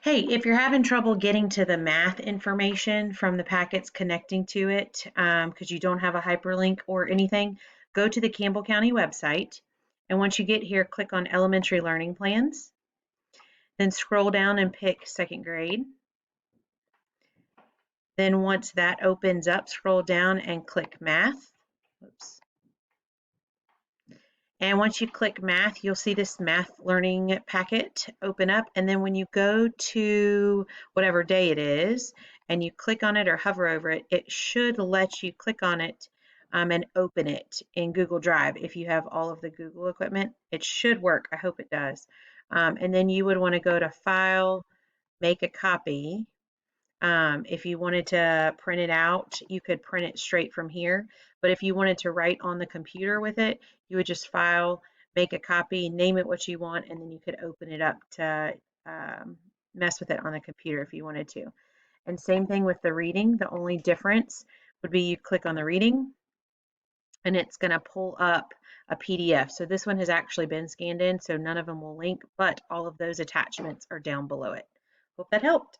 Hey, if you're having trouble getting to the math information from the packets connecting to it, because you don't have a hyperlink or anything, go to the Campbell County website. And once you get here, click on Elementary Learning Plans. Then scroll down and pick second grade. Then once that opens up, scroll down and click Math. Oops. And once you click math, you'll see this math learning packet open up. And then when you go to whatever day it is and you click on it or hover over it, it should let you click on it and open it in Google Drive. If you have all of the Google equipment, it should work. I hope it does. And then you would want to go to File, Make a Copy. If you wanted to print it out, you could print it straight from here. But if you wanted to write on the computer with it, you would just file, make a copy, name it what you want, and then you could open it up to mess with it on the computer if you wanted to. And same thing with the reading. The only difference would be you click on the reading and it's going to pull up a PDF. So this one has actually been scanned in, so none of them will link, but all of those attachments are down below it. Hope that helped.